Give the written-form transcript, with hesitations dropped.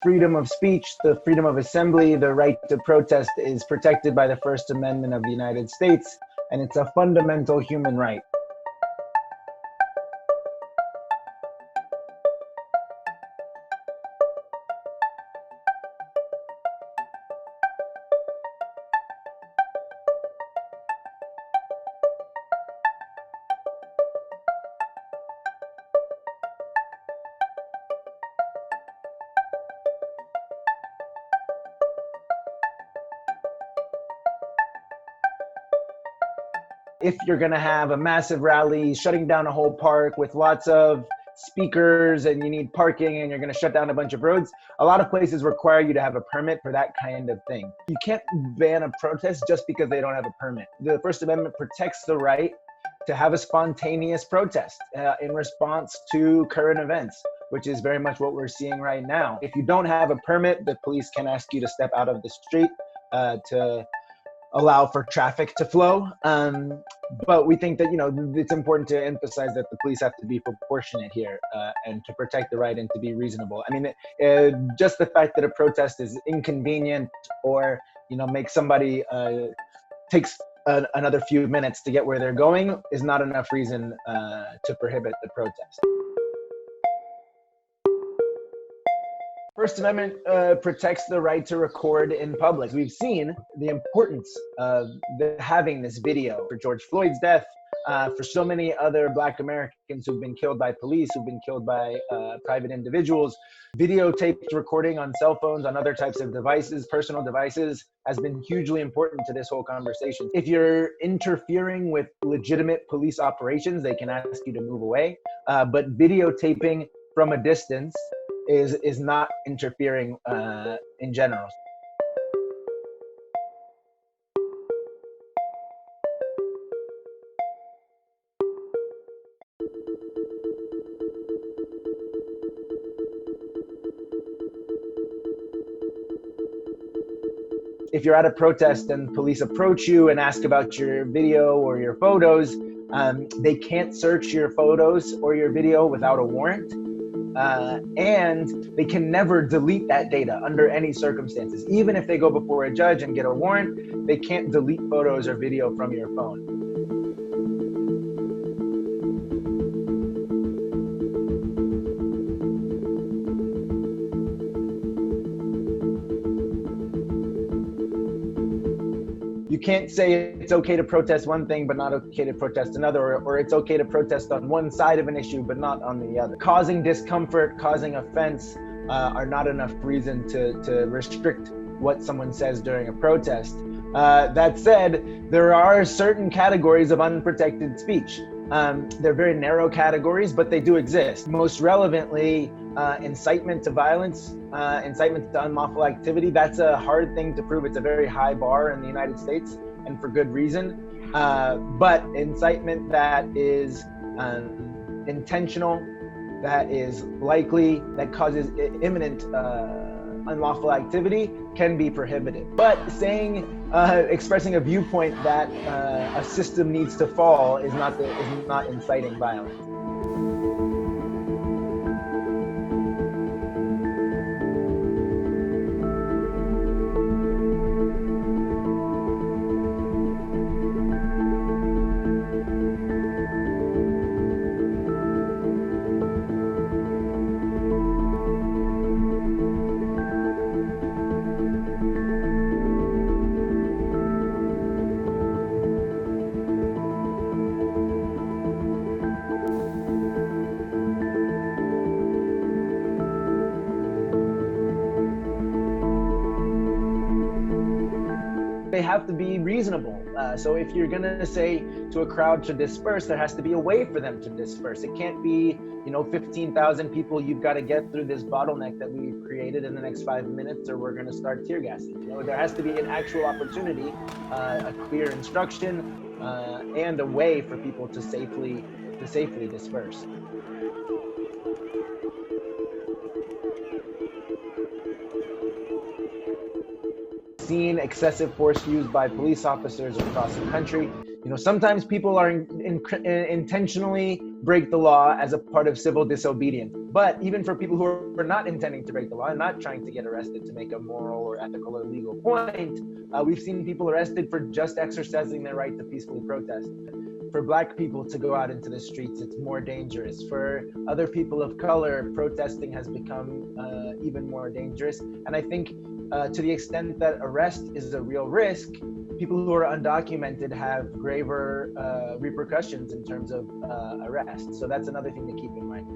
freedom of speech, the freedom of assembly, the right to protest is protected by the First Amendment of the United States, and it's a fundamental human right. If you're going to have a massive rally, shutting down a whole park with lots of speakers and you need parking and you're going to shut down a bunch of roads, a lot of places require you to have a permit for that kind of thing. You can't ban a protest just because they don't have a permit. The First Amendment protects the right to have a spontaneous protest in response to current events, which is very much what we're seeing right now. If you don't have a permit, the police can ask you to step out of the street to allow for traffic to flow. But we think that, it's important to emphasize that the police have to be proportionate here and to protect the right and to be reasonable. I mean, just the fact that a protest is inconvenient or, makes somebody takes another few minutes to get where they're going is not enough reason to prohibit the protest. First Amendment protects the right to record in public. We've seen the importance of having this video for George Floyd's death, for so many other Black Americans who've been killed by police, who've been killed by private individuals. Videotaped recording on cell phones, on other types of devices, personal devices, has been hugely important to this whole conversation. If you're interfering with legitimate police operations, they can ask you to move away. But videotaping from a distance is not interfering in general. If you're at a protest and police approach you and ask about your video or your photos, they can't search your photos or your video without a warrant. And they can never delete that data under any circumstances. Even if they go before a judge and get a warrant, they can't delete photos or video from your phone. You can't say it's okay to protest one thing but not okay to protest another, or it's okay to protest on one side of an issue but not on the other. Causing discomfort, causing offense are not enough reason to restrict what someone says during a protest. That said, there are certain categories of unprotected speech. They're very narrow categories, but they do exist. Most relevantly, incitement to violence, incitement to unlawful activity. That's a hard thing to prove. It's a very high bar in the United States, and for good reason. But incitement that is intentional, that is likely, that causes imminent unlawful activity can be prohibited. But expressing a viewpoint that a system needs to fall is not inciting violence. They have to be reasonable. So if you're gonna say to a crowd to disperse, there has to be a way for them to disperse. It can't be, 15,000 people you've got to get through this bottleneck that we've created in the next 5 minutes, or we're gonna start tear gassing. There has to be an actual opportunity, a clear instruction, and a way for people to safely disperse. Seen excessive force used by police officers across the country. Sometimes people are intentionally break the law as a part of civil disobedience. But even for people who are not intending to break the law and not trying to get arrested to make a moral or ethical or legal point, we've seen people arrested for just exercising their right to peacefully protest. For Black people to go out into the streets, it's more dangerous. For other people of color, protesting has become even more dangerous. And I think to the extent that arrest is a real risk, people who are undocumented have graver repercussions in terms of arrest. So that's another thing to keep in mind.